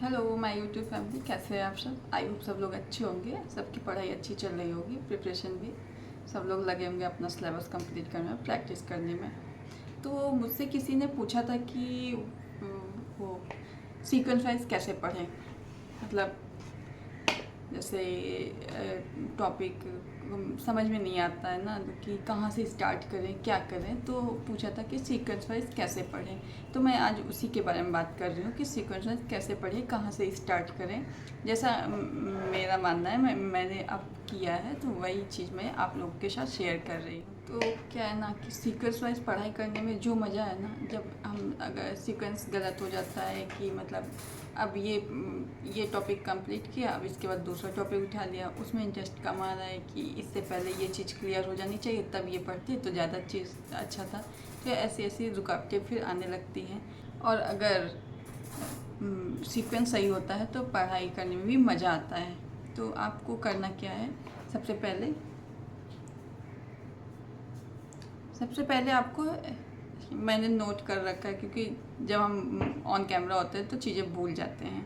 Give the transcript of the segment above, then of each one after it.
Hello my YouTube family, कैसे हैं आप सब। आई होप सब लोग अच्छे होंगे, सबकी पढ़ाई अच्छी चल रही होगी, प्रिपरेशन भी सब लोग लगे होंगे अपना सिलेबस कंप्लीट करने में, प्रैक्टिस करने में। तो मुझसे किसी ने पूछा था कि वो सीक्वेंस वाइज कैसे पढ़ें, मतलब जैसे टॉपिक समझ में नहीं आता है ना कि कहाँ से स्टार्ट करें, क्या करें। तो पूछा था कि सीक्वेंस वाइज कैसे पढ़ें। तो मैं आज उसी के बारे में बात कर रही हूँ कि सीक्वेंस वाइज कैसे पढ़ें, कहाँ से स्टार्ट करें। जैसा मेरा मानना है, मैंने अब किया है, तो वही चीज़ मैं आप लोगों के साथ शेयर कर रही हूँ। तो क्या है ना कि सीक्वेंस वाइज पढ़ाई करने में जो मज़ा है ना, जब हम अगर सीक्वेंस गलत हो जाता है कि मतलब अब ये टॉपिक कंप्लीट किया, अब इसके बाद दूसरा टॉपिक उठा लिया, उसमें इंटरेस्ट कम आ रहा है कि इससे पहले ये चीज़ क्लियर हो जानी चाहिए, तब ये पढ़ते तो ज़्यादा चीज़ अच्छा था। तो ऐसी ऐसी रुकावटें फिर आने लगती हैं। और अगर सीक्वेंस सही होता है तो पढ़ाई करने में भी मज़ा आता है। तो आपको करना क्या है, सबसे पहले आपको, मैंने नोट कर रखा है क्योंकि जब हम ऑन कैमरा होते हैं तो चीज़ें भूल जाते हैं,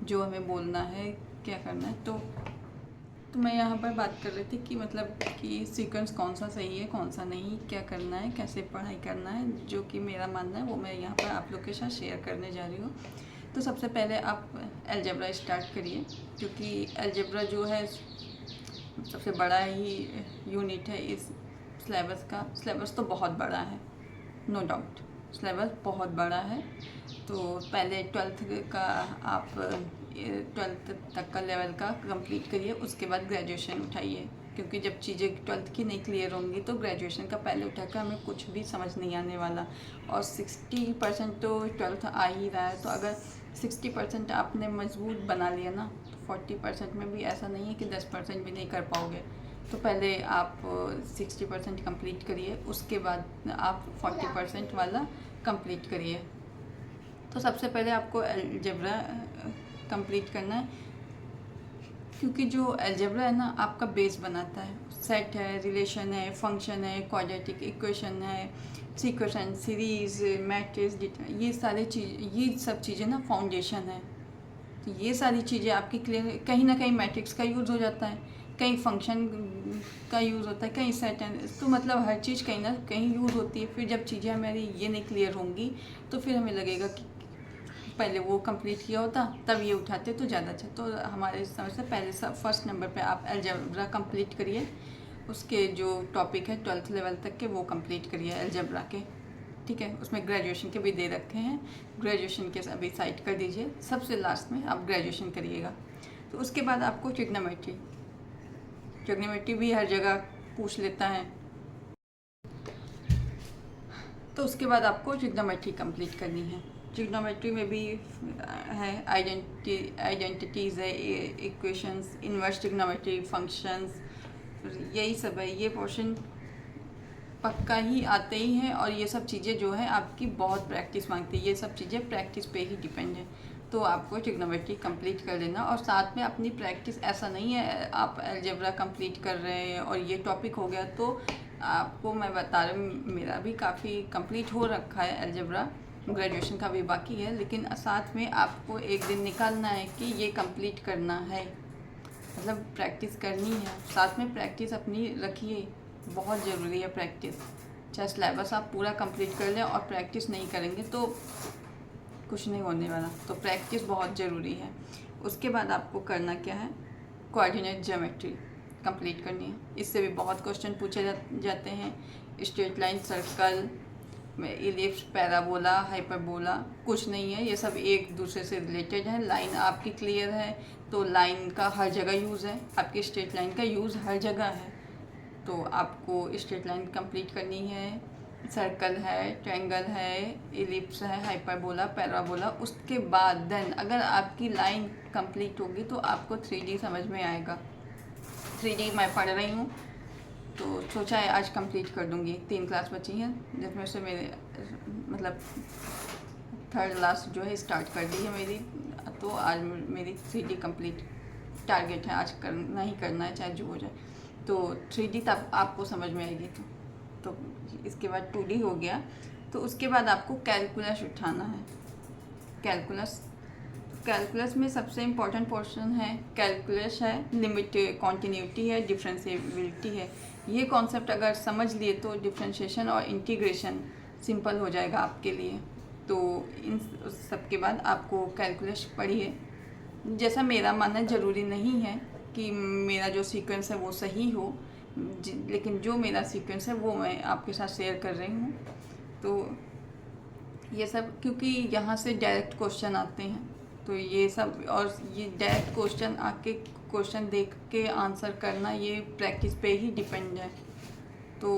जो हमें बोलना है, क्या करना है। तो मैं यहाँ पर बात कर रही थी कि मतलब कि सीक्वेंस कौन सा सही है, कौन सा नहीं, क्या करना है, कैसे पढ़ाई करना है, जो कि मेरा मानना है वो मैं यहाँ पर आप लोग के साथ शेयर करने जा रही हूँ। तो सबसे पहले आप अलजेब्रा स्टार्ट करिए, क्योंकि अलजेब्रा जो है सबसे बड़ा ही यूनिट है इस सिलेबस का। सिलेबस तो बहुत बड़ा है, नो डाउट, सिलेबस बहुत बड़ा है। तो पहले ट्वेल्थ का आप ट्वेल्थ तक का लेवल का कंप्लीट करिए, उसके बाद ग्रेजुएशन उठाइए, क्योंकि जब चीज़ें ट्वेल्थ की नहीं क्लियर होंगी तो ग्रेजुएशन का पहले उठाकर हमें कुछ भी समझ नहीं आने वाला। और 60% तो ट्वेल्थ आ ही रहा है, तो अगर 60% आपने मजबूत बना लिया ना, तो 40% में भी ऐसा नहीं है कि 10% भी नहीं कर पाओगे। तो पहले आप 60% कंप्लीट करिए, उसके बाद आप 40% वाला कंप्लीट करिए। तो सबसे पहले आपको अलजेब्रा कंप्लीट करना है, क्योंकि जो अलजेब्रा है ना आपका बेस बनाता है। सेट है, रिलेशन है, फंक्शन है, क्वाड्रेटिक इक्वेशन है, सीक्वेंस, सीरीज, मैट्रिक्स, ये सब चीज़ें ना फाउंडेशन है। तो ये सारी चीज़ें आपकी क्लियर, कहीं ना कहीं मैट्रिक्स का यूज़ हो जाता है, कहीं फंक्शन का यूज़ होता है, कहीं सेट है, तो मतलब हर चीज़ कहीं ना कहीं यूज़ होती है। फिर जब चीज़ें हमारी ये नहीं क्लियर होंगी तो फिर हमें लगेगा कि पहले वो कंप्लीट किया होता तब ये उठाते तो ज़्यादा अच्छा। तो हमारे समझ से पहले फर्स्ट नंबर पे आप अलजेब्रा कंप्लीट करिए, उसके जो टॉपिक है ट्वेल्थ लेवल तक के वो कंप्लीट करिए अलजेब्रा के, ठीक है। उसमें ग्रेजुएशन के भी दे रखे हैं, ग्रेजुएशन के अभी साइड कर दीजिए, सबसे लास्ट में आप ग्रेजुएशन करिएगा। तो उसके बाद आपको ट्रिग्नोमेट्री, ट्रिग्नोमेट्री भी हर जगह पूछ लेता है, तो उसके बाद आपको ट्रिग्नोमेट्री कंप्लीट करनी है। ट्रिग्नोमेट्री में भी है आइडेंटिटीज़ है, इक्वेशंस, इन्वर्स ट्रिग्नोमेट्री, फंक्शंस, यही सब है। ये पोर्शन पक्का ही आते ही हैं, और ये सब चीज़ें जो है आपकी बहुत प्रैक्टिस मांगती है, ये सब चीज़ें प्रैक्टिस पे ही डिपेंड है। तो आपको ट्रिग्नोमेट्री कंप्लीट कर लेना, और साथ में अपनी प्रैक्टिस, ऐसा नहीं है आप अलजेब्रा कंप्लीट कर रहे हैं और ये टॉपिक हो गया तो आपको मैं बता रही हूँ, मेरा भी काफ़ी कंप्लीट हो रखा है अलजेब्रा, ग्रेजुएशन का भी बाकी है, लेकिन साथ में आपको एक दिन निकालना है कि ये कंप्लीट करना है, मतलब प्रैक्टिस करनी है। साथ में प्रैक्टिस अपनी रखिए, बहुत ज़रूरी है प्रैक्टिस। चाहे सिलेबस आप पूरा कंप्लीट कर लें और प्रैक्टिस नहीं करेंगे तो कुछ नहीं होने वाला, तो प्रैक्टिस बहुत ज़रूरी है। उसके बाद आपको करना क्या है, कोऑर्डिनेट ज्योमेट्री कंप्लीट करनी है। इससे भी बहुत क्वेश्चन पूछे जाते हैं। Straight line, circle, ellipse, parabola, hyperbola, कुछ नहीं है, ये सब एक दूसरे से रिलेटेड है। लाइन आपकी क्लियर है तो लाइन का हर जगह यूज़ है, आपकी स्ट्रेट लाइन का यूज़ हर जगह है, तो आपको स्ट्रेट लाइन कंप्लीट करनी है। सर्कल है, ट्रायंगल है, इलिप्स है, हाइपरबोला, पैराबोला। उसके बाद देन अगर आपकी लाइन कंप्लीट होगी तो आपको 3D समझ में आएगा। 3D मैं पढ़ रही हूँ तो सोचा है आज कंप्लीट कर दूँगी। 3 क्लास बची हैं, जिसमें से मेरे मतलब थर्ड क्लास जो है स्टार्ट कर दी है मेरी, तो आज मेरी 3D कंप्लीट टारगेट है, आज करना ही करना है चाहे जो हो जाए। तो 3D तब आपको समझ में आएगी। तो इसके बाद 2D हो गया, तो उसके बाद आपको कैलकुलस उठाना है। कैलकुलस कैलकुलस में सबसे इम्पोर्टेंट पोर्शन है कैलकुलस है, लिमिट कॉन्टिन्यूटी है, डिफरेंशिएबिलिटी है। ये कॉन्सेप्ट अगर समझ लिए तो डिफरेंशिएशन और इंटीग्रेशन सिंपल हो जाएगा आपके लिए। तो इन सब के बाद आपको कैलकुलस पढ़िए। जैसा मेरा मानना ज़रूरी नहीं है कि मेरा जो सीक्वेंस है वो सही हो, लेकिन जो मेरा सीक्वेंस है वो मैं आपके साथ शेयर कर रही हूँ। तो ये सब क्योंकि यहाँ से डायरेक्ट क्वेश्चन आते हैं, तो ये सब और ये डायरेक्ट क्वेश्चन आके क्वेश्चन देख के आंसर करना ये प्रैक्टिस पे ही डिपेंड है। तो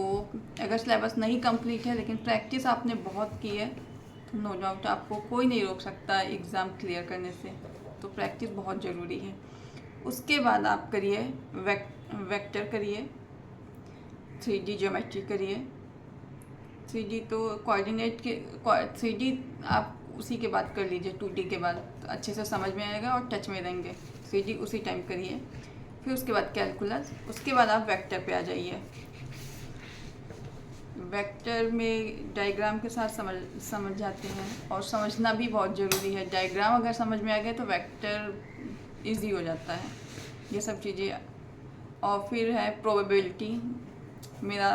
अगर सिलेबस नहीं कंप्लीट है लेकिन प्रैक्टिस आपने बहुत की है तो नो डाउट आपको कोई नहीं रोक सकता एग्ज़ाम क्लियर करने से। तो प्रैक्टिस बहुत ज़रूरी है। उसके बाद आप करिए वेक्टर करिए, 3D ज्योमेट्री करिए। 3D तो कोऑर्डिनेट के 3D आप उसी के बाद कर लीजिए, 2D के बाद तो अच्छे से समझ में आएगा और टच में रहेंगे। 3D उसी टाइम करिए, फिर उसके बाद कैलकुलस, उसके बाद आप वेक्टर पे आ जाइए। वेक्टर में डायग्राम के साथ समझ जाते हैं और समझना भी बहुत ज़रूरी है। डायग्राम अगर समझ में आ गया तो वेक्टर इजी हो जाता है, ये सब चीज़ें। और फिर है प्रोबेबिलिटी। मेरा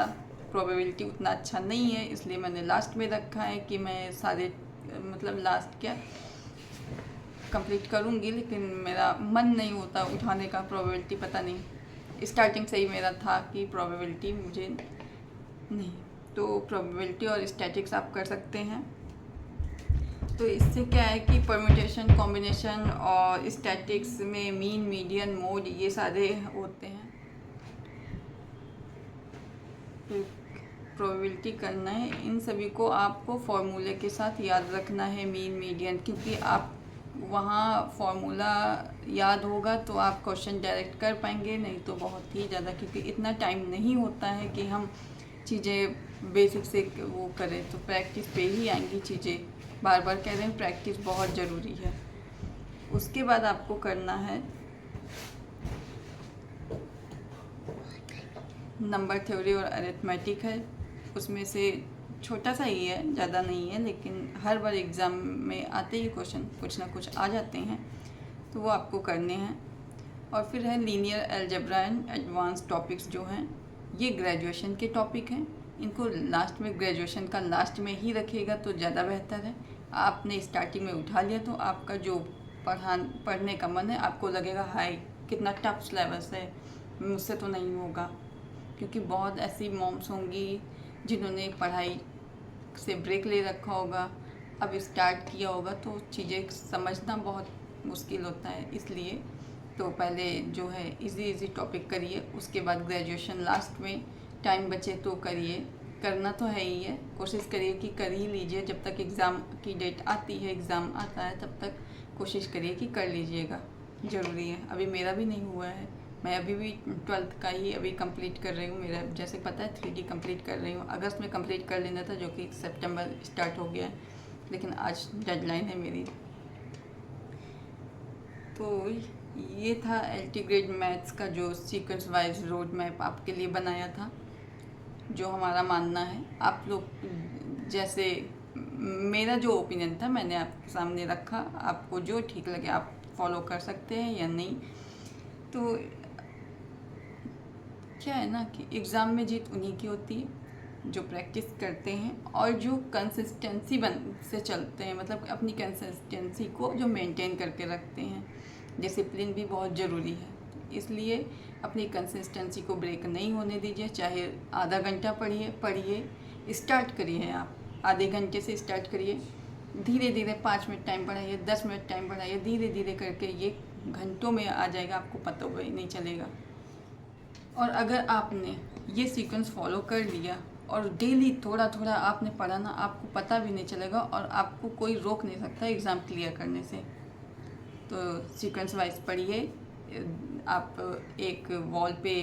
प्रोबेबिलिटी उतना अच्छा नहीं है, इसलिए मैंने लास्ट में रखा है कि मैं सारे मतलब लास्ट क्या कंप्लीट करूँगी, लेकिन मेरा मन नहीं होता उठाने का प्रोबेबिलिटी। पता नहीं, स्टार्टिंग से ही मेरा था कि प्रोबेबिलिटी मुझे नहीं। तो प्रोबेबिलिटी और स्टैटिक्स आप कर सकते हैं। तो इससे क्या है कि परम्यूटेशन, कॉम्बिनेशन और स्टैटिक्स में मीन, मीडियन, मोड ये सारे होते हैं। प्रोबेबिलिटी करना है, इन सभी को आपको फॉर्मूले के साथ याद रखना है, मीन, मीडियन, क्योंकि आप वहाँ फॉर्मूला याद होगा तो आप क्वेश्चन डायरेक्ट कर पाएंगे, नहीं तो बहुत ही ज़्यादा, क्योंकि इतना टाइम नहीं होता है कि हम चीज़ें बेसिक से वो करें। तो प्रैक्टिस पे ही आएंगी चीज़ें। बार बार कह रहे हैं प्रैक्टिस बहुत ज़रूरी है। उसके बाद आपको करना है नंबर थ्योरी और अरिथमेटिक है। उसमें से छोटा सा ही है, ज़्यादा नहीं है, लेकिन हर बार एग्ज़ाम में आते ही क्वेश्चन कुछ ना कुछ आ जाते हैं, तो वो आपको करने हैं। और फिर है linear algebra and advance topics, जो हैं ये ग्रेजुएशन के टॉपिक हैं। इनको लास्ट में, ग्रेजुएशन का लास्ट में ही रखिएगा तो ज़्यादा बेहतर है। आपने स्टार्टिंग में उठा लिया तो आपका जो पढ़ने का मन है, आपको लगेगा हाय कितना टफ सिलेबस है, मुझसे तो नहीं होगा। क्योंकि बहुत ऐसी मॉम्स होंगी जिन्होंने पढ़ाई से ब्रेक ले रखा होगा, अब स्टार्ट किया होगा, तो चीज़ें समझना बहुत मुश्किल होता है। इसलिए तो पहले जो है इजी टॉपिक करिए, उसके बाद ग्रेजुएशन लास्ट में टाइम बचे तो करिए। करना तो है ही है, कोशिश करिए कि कर ही लीजिए। जब तक एग्ज़ाम की डेट आती है, एग्ज़ाम आता है, तब तक कोशिश करिए कि कर लीजिएगा, ज़रूरी है। अभी मेरा भी नहीं हुआ है, मैं अभी भी 12th का ही अभी कंप्लीट कर रही हूँ। मेरा जैसे पता है 3D कंप्लीट कर रही हूँ। अगस्त में कंप्लीट कर लेना था, जो कि सितंबर स्टार्ट हो गया है, लेकिन आज डेडलाइन है मेरी। तो ये था एल्टीग्रेड मैथ्स का जो सीक्वेंस वाइज रोड मैप आपके लिए बनाया था, जो हमारा मानना है। आप लोग जैसे, मेरा जो ओपिनियन था मैंने आपके सामने रखा, आपको जो ठीक लगे आप फॉलो कर सकते हैं या नहीं। तो क्या है ना कि एग्ज़ाम में जीत उन्हीं की होती है जो प्रैक्टिस करते हैं और जो कंसिस्टेंसी से चलते हैं, मतलब अपनी कंसिस्टेंसी को जो मेंटेन करके रखते हैं। डिसिप्लिन भी बहुत ज़रूरी है, इसलिए अपनी कंसिस्टेंसी को ब्रेक नहीं होने दीजिए। चाहे आधा घंटा पढ़िए, स्टार्ट करिए, आप आधे घंटे से स्टार्ट करिए, धीरे धीरे 5 मिनट टाइम बढ़ाइए, 10 मिनट टाइम बढ़ाइए, धीरे धीरे करके ये घंटों में आ जाएगा, आपको पता होगा ही नहीं चलेगा। और अगर आपने ये सीक्वेंस फॉलो कर लिया और डेली थोड़ा थोड़ा आपने पढ़ा ना, आपको पता भी नहीं चलेगा और आपको कोई रोक नहीं सकता एग्ज़ाम क्लियर करने से। तो सीक्वेंस वाइज पढ़िए। आप एक वॉल पे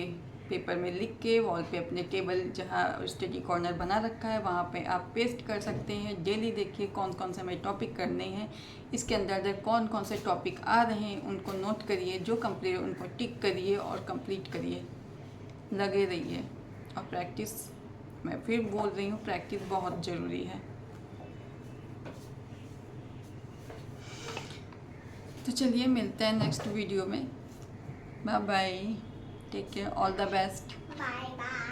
पेपर में लिख के, वॉल पे अपने टेबल जहाँ स्टडी कॉर्नर बना रखा है वहाँ पे आप पेस्ट कर सकते हैं। डेली देखिए कौन कौन से हमें टॉपिक करने हैं, इसके अंदर कौन कौन से टॉपिक आ रहे हैं उनको नोट करिए, जो कंप्लीट उनको टिक करिए और कंप्लीट करिए, लगे रहिए। और प्रैक्टिस, मैं फिर बोल रही हूँ, प्रैक्टिस बहुत ज़रूरी है। तो चलिए मिलते हैं नेक्स्ट वीडियो में। Bye bye, take care, all the best. Bye bye.